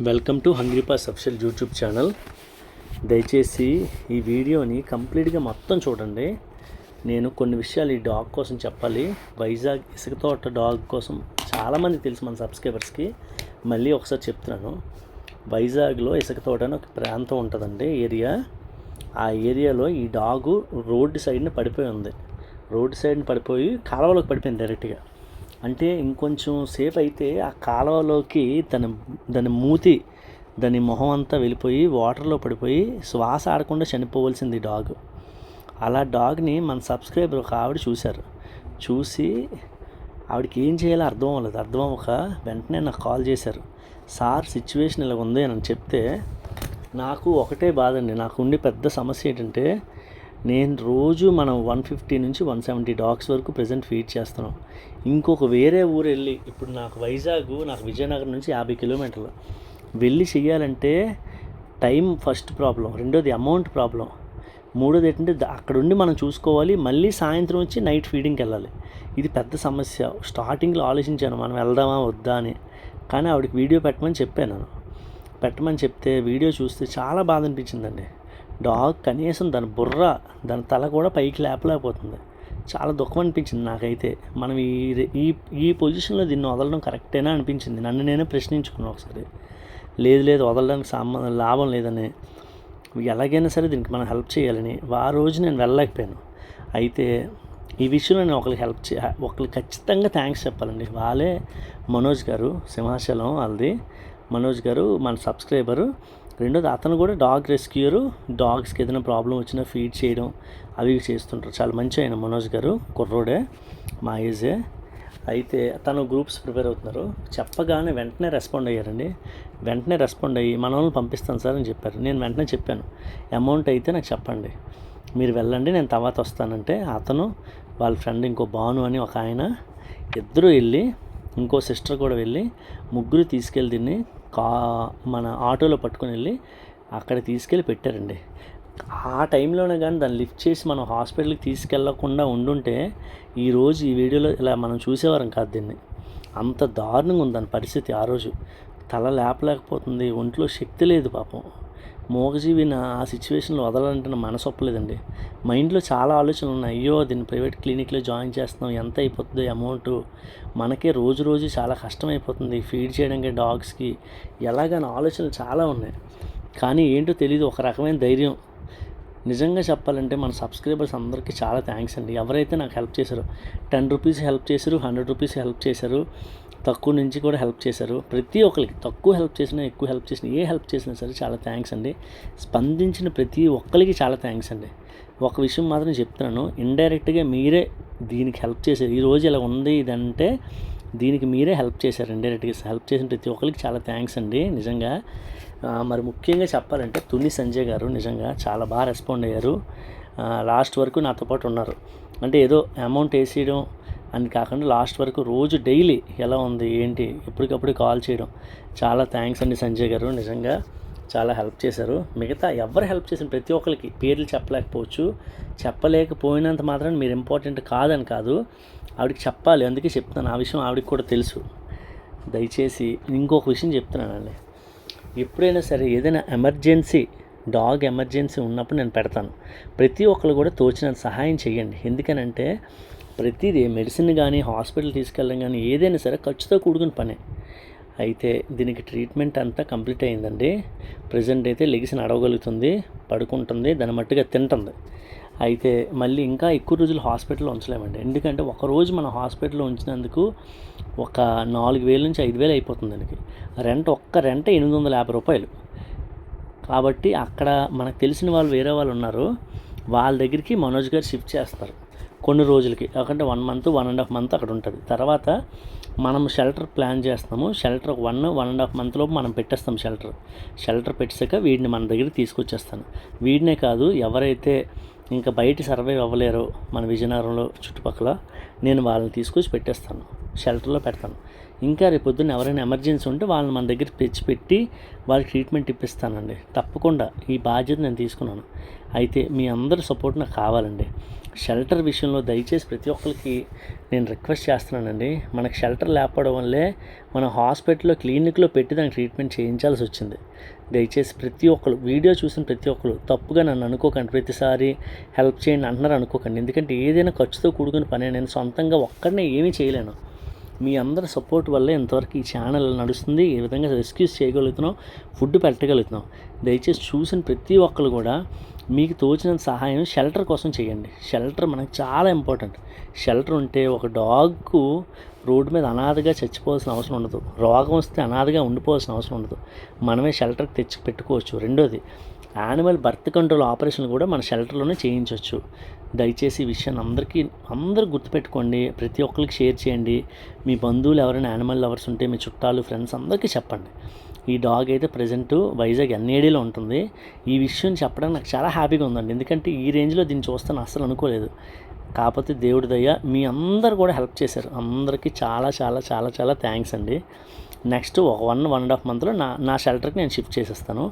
Welcome to hungry pass official YouTube channel. దయచేసి ఈ వీడియోని కంప్లీట్గా మొత్తం చూడండి. నేను కొన్ని విషయాలు ఈ డాగ్ కోసం చెప్పాలి. వైజాగ్ ఇసుక తోట డాగ్ కోసం చాలామంది తెలుసు మన సబ్స్క్రైబర్స్కి. మళ్ళీ ఒకసారి చెప్తున్నాను. వైజాగ్లో ఇసుక తోట అని ఒక ప్రాంతం ఉంటుందండి, ఏరియా. ఆ ఏరియాలో ఈ డాగు రోడ్డు సైడ్ని పడిపోయి ఉంది. రోడ్డు సైడ్ని పడిపోయి కాలువలోకి పడిపోయింది డైరెక్ట్గా. అంటే ఇంకొంచెం సేపు అయితే ఆ కాలువలోకి దాని మూతి, దాని మొహం అంతా వెళ్ళిపోయి వాటర్లో పడిపోయి శ్వాస ఆడకుండా చనిపోవలసింది డాగ్. అలా డాగ్ని మన సబ్స్క్రైబర్ ఒక ఆవిడ చూశారు. చూసి ఆవిడకి ఏం చేయాలో అర్థం అవ్వలేదు. అర్థం అవ్వక వెంటనే నాకు కాల్ చేశారు. సార్ సిచ్యువేషన్ ఇలా ఉంది అని చెప్తే నాకు ఒకటే బాధ అండి. నాకు ఉండే పెద్ద సమస్య ఏంటంటే, నేను రోజు మనం 150 నుంచి 170 డాగ్స్ వరకు ప్రజెంట్ ఫీడ్ చేస్తున్నాం. ఇంకొక వేరే ఊరు వెళ్ళి, ఇప్పుడు నాకు విజయనగరం నుంచి 50 కిలోమీటర్లు వెళ్ళి చెయ్యాలంటే టైం ఫస్ట్ ప్రాబ్లం, రెండోది అమౌంట్ ప్రాబ్లం, మూడోది ఏంటంటే అక్కడుండి మనం చూసుకోవాలి. మళ్ళీ సాయంత్రం వచ్చి నైట్ ఫీడింగ్కి వెళ్ళాలి. ఇది పెద్ద సమస్య. స్టార్టింగ్లో ఆలోచించాను మనం వెళ్దామా వద్దా అని. కానీ ఆవిడకి వీడియో పెట్టమని చెప్తే వీడియో చూస్తే చాలా బాధ అనిపించిందండి. డాగ్ కనీసం దాని తల కూడా పైకి లేపలేకపోతుంది. చాలా దుఃఖం అనిపించింది నాకైతే. మనం ఈ పొజిషన్లో దీన్ని వదలడం కరెక్టేనా అనిపించింది. నన్ను నేనే ప్రశ్నించుకున్నాను ఒకసారి. లేదు వదలడానికి లాభం లేదని, ఎలాగైనా సరే దీనికి మనం హెల్ప్ చేయాలని ఆ రోజు నేను వెళ్ళలేకపోయాను. అయితే ఈ విషయంలో నేను ఒకరికి ఖచ్చితంగా థ్యాంక్స్ చెప్పాలండి. వాళ్ళే మనోజ్ గారు, సింహాచలం వాళ్ళది మనోజ్ గారు, మన సబ్స్క్రైబరు. రెండోది అతను కూడా డాగ్ రెస్క్యూరు. డాగ్స్కి ఏదైనా ప్రాబ్లం వచ్చినా ఫీడ్ చేయడం అవి చేస్తుంటారు. చాలా మంచి ఆయన మనోజ్ గారు, కుర్రోడే, మా ఏజే. అయితే తను గ్రూప్స్ ప్రిపేర్ అవుతున్నారు. చెప్పగానే వెంటనే రెస్పాండ్ అయ్యారండి. వెంటనే రెస్పాండ్ అయ్యి మన వాళ్ళని పంపిస్తాను సార్ అని చెప్పారు. నేను వెంటనే చెప్పాను, అమౌంట్ అయితే నాకు చెప్పండి, మీరు వెళ్ళండి, నేను తర్వాత వస్తానంటే అతను వాళ్ళ ఫ్రెండ్ ఇంకో భాను అని ఒక ఆయన, ఇద్దరు వెళ్ళి, ఇంకో సిస్టర్ కూడా వెళ్ళి, ముగ్గురు తీసుకెళ్ళి దీన్ని మన ఆటోలో పట్టుకొని వెళ్ళి అక్కడ తీసుకెళ్ళి పెట్టారండి. ఆ టైంలోనే కానీ దాన్ని లిఫ్ట్ చేసి మనం హాస్పిటల్కి తీసుకెళ్లకుండా ఉండుంటే ఈరోజు ఈ వీడియోలో ఇలా మనం చూసేవారం కాదు దీన్ని. అంత దారుణంగా ఉంది దాని పరిస్థితి. ఆ రోజు తల లేపలేకపోతుంది, ఒంట్లో శక్తి లేదు పాపం. మోగజీవిని ఆ సిచ్యువేషన్లో వదలాలంటే నా మనసు ఒప్పలేదండి. మైండ్లో చాలా ఆలోచనలు ఉన్నాయి. అయ్యో దీన్ని ప్రైవేట్ క్లినిక్లో జాయిన్ చేస్తున్నాం, ఎంత అయిపోతుంది అమౌంట్, మనకే రోజు చాలా కష్టమైపోతుంది ఫీడ్ చేయడానికి డాగ్స్కి, ఎలాగని ఆలోచనలు చాలా ఉన్నాయి. కానీ ఏంటో తెలీదు, ఒక రకమైన ధైర్యం. నిజంగా చెప్పాలంటే మన సబ్స్క్రైబర్స్ అందరికీ చాలా థ్యాంక్స్ అండి. ఎవరైతే నాకు హెల్ప్ చేశారో, 10 రూపీస్ హెల్ప్ చేశారు, 100 రూపీస్ హెల్ప్ చేశారు, తక్కువ నుంచి కూడా హెల్ప్ చేశారు. ప్రతి ఒక్కరికి తక్కువ హెల్ప్ చేసినా ఎక్కువ హెల్ప్ చేసినా ఏ హెల్ప్ చేసినా సరే చాలా థ్యాంక్స్ అండి. స్పందించిన ప్రతి ఒక్కరికి చాలా థ్యాంక్స్ అండి. ఒక విషయం మాత్రం చెప్తున్నాను, ఇండైరెక్ట్గా మీరే దీనికి హెల్ప్ చేశారు. ఈరోజు ఇలా ఉంది ఇదంటే దీనికి మీరే హెల్ప్ చేశారు. ఇండైరెక్ట్గా హెల్ప్ చేసిన ప్రతి ఒక్కరికి చాలా థ్యాంక్స్ అండి నిజంగా. మరి ముఖ్యంగా చెప్పాలంటే తుని సంజయ్ గారు నిజంగా చాలా బాగా రెస్పాండ్ అయ్యారు. లాస్ట్ వరకు నాతో పాటు ఉన్నారు. అంటే ఏదో అమౌంట్ వేసేయడం అని కాకుండా లాస్ట్ వరకు రోజు డైలీ ఎలా ఉంది ఏంటి ఎప్పటికప్పుడు కాల్ చేయడం. చాలా థ్యాంక్స్ అండి సంజయ్ గారు, నిజంగా చాలా హెల్ప్ చేశారు. మిగతా ఎవరు హెల్ప్ చేసిన ప్రతి ఒక్కరికి పేర్లు చెప్పలేకపోయినంత మాత్రం మీరు ఇంపార్టెంట్ కాదని కాదు, ఆవిడకి చెప్పాలి, అందుకే చెప్తాను. ఆ విషయం ఆవిడకి కూడా తెలుసు. దయచేసి ఇంకొక విషయం చెప్తున్నానండి, ఎప్పుడైనా సరే ఏదైనా డాగ్ ఎమర్జెన్సీ ఉన్నప్పుడు నేను పెడతాను. ప్రతి ఒక్కరు కూడా తోచినంత సహాయం చేయండి. ఎందుకనంటే ప్రతిదీ మెడిసిన్ కానీ హాస్పిటల్ తీసుకెళ్ళడం కానీ ఏదైనా సరే ఖర్చుతో కూడుకున్న పనే. అయితే దీనికి ట్రీట్మెంట్ అంతా కంప్లీట్ అయిందండి. ప్రజెంట్ అయితే లెగిసి నడవగలుగుతుంది, పడుకుంటుంది, దాని మట్టుగా తింటుంది. అయితే మళ్ళీ ఇంకా ఎక్కువ రోజులు హాస్పిటల్లో ఉంచలేమండి. ఎందుకంటే ఒకరోజు మనం హాస్పిటల్లో ఉంచినందుకు ఒక 4,000 నుంచి 5,000 అయిపోతుంది దానికి. ఒక్క రెంట్ 850 రూపాయలు. కాబట్టి అక్కడ మనకు తెలిసిన వాళ్ళు వేరే వాళ్ళు ఉన్నారు, వాళ్ళ దగ్గరికి మనోజ్ గారు షిఫ్ట్ చేస్తారు కొన్ని రోజులకి. ఎందుకంటే 1 మంత్ 1.5 మంత్ అక్కడ ఉంటుంది. తర్వాత మనం షెల్టర్ ప్లాన్ చేస్తాము. షెల్టర్ 1.5 మంత్ లోపు మనం పెట్టేస్తాం. షెల్టర్ పెట్టాక వీడిని మన దగ్గరికి తీసుకొచ్చేస్తాను. వీడినే కాదు, ఎవరైతే ఇంకా బయట సర్వైవ్ అవ్వలేరో మన విజయనగరంలో చుట్టుపక్కల, నేను వాళ్ళని తీసుకొచ్చి పెట్టేస్తాను, షెల్టర్లో పెడతాను. ఇంకా రేపు పొద్దున్న ఎవరైనా ఎమర్జెన్సీ ఉంటే వాళ్ళని మన దగ్గర తెచ్చిపెట్టి వాళ్ళకి ట్రీట్మెంట్ ఇప్పిస్తానండి. తప్పకుండా ఈ బాధ్యత నేను తీసుకున్నాను. అయితే మీ అందరి సపోర్ట్ నాకు కావాలండి. షెల్టర్ విషయంలో దయచేసి ప్రతి ఒక్కరికి నేను రిక్వెస్ట్ చేస్తున్నానండి. మనకు షెల్టర్ లేకపోవడం వల్లే మనం హాస్పిటల్లో క్లినిక్లో పెట్టి దానికి ట్రీట్మెంట్ చేయించాల్సి వచ్చింది. దయచేసి ప్రతి ఒక్కరు వీడియో చూసిన ప్రతి ఒక్కరు తప్పుగా నన్ను అనుకోకండి, ప్రతిసారి హెల్ప్ చేయండి అంటున్నారు అనుకోకండి. ఎందుకంటే ఏదైనా ఖర్చుతో కూడుకున్న పని, నేను సొంతంగా ఒక్కడనే ఏమీ చేయలేను. మీ అందరి సపోర్ట్ వల్లే ఇంతవరకు ఈ ఛానల్ నడుస్తుంది. ఏ విధంగా రెస్క్యూస్ చేయగలుగుతున్నాం, ఫుడ్ పెట్టగలుగుతున్నాం. దయచేసి చూసిన ప్రతి ఒక్కరు కూడా మీకు తోచినంత సహాయం షెల్టర్ కోసం చేయండి. షెల్టర్ మనకు చాలా ఇంపార్టెంట్. షెల్టర్ ఉంటే ఒక డాగ్కు రోడ్డు మీద అనాథగా చచ్చిపోవాల్సిన అవసరం ఉండదు. రోగం వస్తే అనాథగా ఉండిపోవాల్సిన అవసరం ఉండదు. మనమే షెల్టర్కి తెచ్చి పెట్టుకోవచ్చు. రెండోది, యానిమల్ బర్త్ కంట్రోల్ ఆపరేషన్ కూడా మన షెల్టర్లోనే చేయించవచ్చు. దయచేసి ఈ విషయాన్ని అందరూ గుర్తుపెట్టుకోండి. ప్రతి ఒక్కరికి షేర్ చేయండి. మీ బంధువులు ఎవరైనా యానిమల్ లవర్స్ ఉంటే, మీ చుట్టాలు, ఫ్రెండ్స్ అందరికీ చెప్పండి. ఈ డాగ్ అయితే ప్రజెంట్ వైజాగ్ ఎన్ఏడీలో ఉంటుంది. ఈ విషయం చెప్పడానికి నాకు చాలా హ్యాపీగా ఉందండి. ఎందుకంటే ఈ రేంజ్లో దీన్ని చూస్తాను అస్సలు అనుకోలేదు. కాకపోతే దేవుడి దయ, మీ అందరు కూడా హెల్ప్ చేశారు. అందరికీ చాలా చాలా చాలా చాలా థ్యాంక్స్ అండి. నెక్స్ట్ ఒక 1.5 మంత్లో నా షెల్టర్కి నేను షిఫ్ట్ చేసేస్తాను.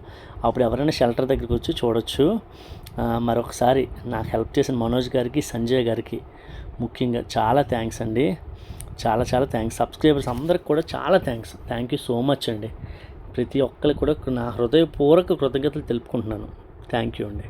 అప్పుడు ఎవరైనా షెల్టర్ దగ్గరికి వచ్చి చూడొచ్చు. మరొకసారి నాకు హెల్ప్ చేసిన మనోజ్ గారికి, సంజయ్ గారికి ముఖ్యంగా చాలా థ్యాంక్స్ అండి. చాలా చాలా థ్యాంక్స్. సబ్స్క్రైబర్స్ అందరికి కూడా చాలా థ్యాంక్ యూ సో మచ్ అండి. ప్రతి ఒక్కరికి కూడా నా హృదయపూర్వక కృతజ్ఞతలు తెలుపుకుంటున్నాను. థ్యాంక్ యూ అండి.